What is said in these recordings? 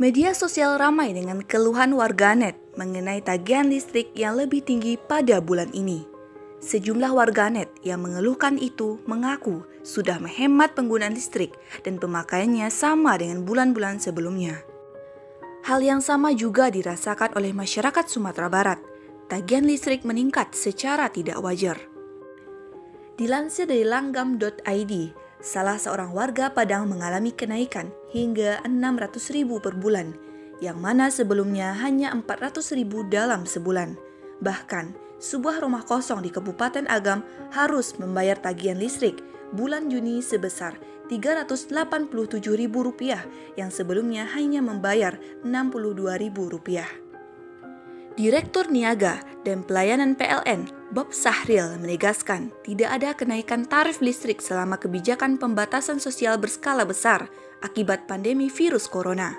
Media sosial ramai dengan keluhan warganet mengenai tagihan listrik yang lebih tinggi pada bulan ini. Sejumlah warganet yang mengeluhkan itu mengaku sudah menghemat penggunaan listrik dan pemakaiannya sama dengan bulan-bulan sebelumnya. Hal yang sama juga dirasakan oleh masyarakat Sumatera Barat. Tagihan listrik meningkat secara tidak wajar. Dilansir dari langgam.id, salah seorang warga Padang mengalami kenaikan hingga 600.000 per bulan, yang mana sebelumnya hanya 400.000 dalam sebulan. Bahkan, sebuah rumah kosong di Kabupaten Agam harus membayar tagihan listrik bulan Juni sebesar Rp387.000 yang sebelumnya hanya membayar Rp62.000. Direktur Niaga dan Pelayanan PLN, Bob Sahril, menegaskan tidak ada kenaikan tarif listrik selama kebijakan pembatasan sosial berskala besar akibat pandemi virus corona.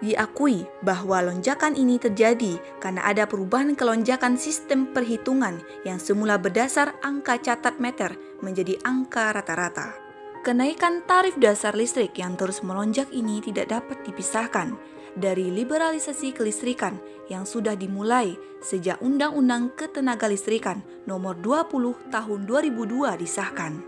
Diakui bahwa lonjakan ini terjadi karena ada perubahan kelonjakan sistem perhitungan yang semula berdasar angka catat meter menjadi angka rata-rata. Kenaikan tarif dasar listrik yang terus melonjak ini tidak dapat dipisahkan dari liberalisasi kelistrikan yang sudah dimulai sejak Undang-Undang Ketenagalistrikan Nomor 20 Tahun 2002 disahkan.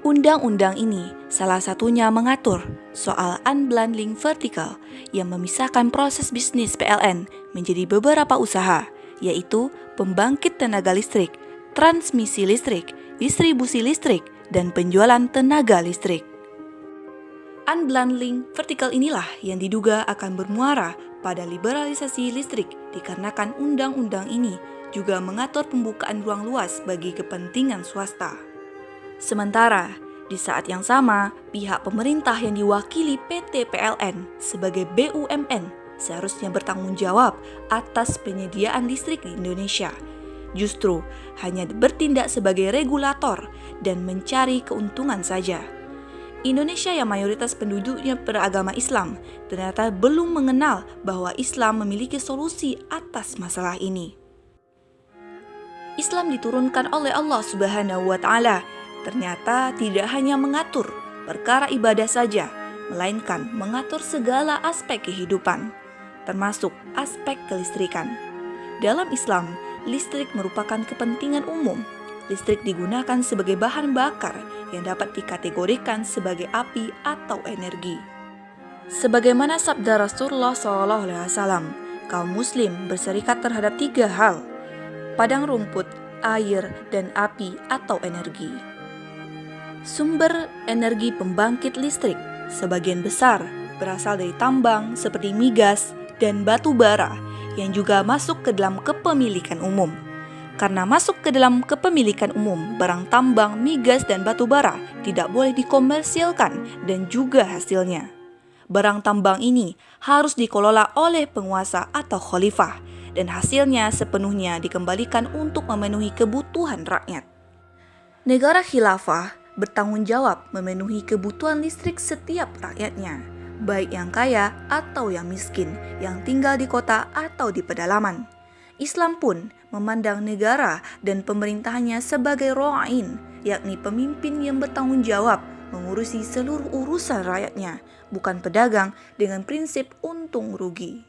Undang-undang ini salah satunya mengatur soal unbundling vertikal yang memisahkan proses bisnis PLN menjadi beberapa usaha, yaitu pembangkit tenaga listrik, transmisi listrik, distribusi listrik, dan penjualan tenaga listrik. Unbundling vertikal inilah yang diduga akan bermuara pada liberalisasi listrik dikarenakan undang-undang ini juga mengatur pembukaan ruang luas bagi kepentingan swasta. Sementara, di saat yang sama, pihak pemerintah yang diwakili PT PLN sebagai BUMN seharusnya bertanggung jawab atas penyediaan listrik di Indonesia. Justru hanya bertindak sebagai regulator dan mencari keuntungan saja. Indonesia yang mayoritas penduduknya beragama Islam ternyata belum mengenal bahwa Islam memiliki solusi atas masalah ini. Islam diturunkan oleh Allah Subhanahu wa Ta'ala ternyata tidak hanya mengatur perkara ibadah saja, melainkan mengatur segala aspek kehidupan, termasuk aspek kelistrikan. Dalam Islam, listrik merupakan kepentingan umum. Listrik digunakan sebagai bahan bakar yang dapat dikategorikan sebagai api atau energi. Sebagaimana sabda Rasulullah SAW, kaum muslim berserikat terhadap 3 hal: padang rumput, air, dan api atau energi. Sumber energi pembangkit listrik sebagian besar berasal dari tambang seperti migas dan batu bara yang juga masuk ke dalam kepemilikan umum. Karena masuk ke dalam kepemilikan umum, barang tambang, migas, dan batu bara tidak boleh dikomersilkan dan juga hasilnya. Barang tambang ini harus dikelola oleh penguasa atau khalifah dan hasilnya sepenuhnya dikembalikan untuk memenuhi kebutuhan rakyat. Negara khilafah bertanggung jawab memenuhi kebutuhan listrik setiap rakyatnya, baik yang kaya atau yang miskin, yang tinggal di kota atau di pedalaman. Islam pun memandang negara dan pemerintahannya sebagai ra'in, yakni pemimpin yang bertanggung jawab mengurusi seluruh urusan rakyatnya, bukan pedagang dengan prinsip untung rugi.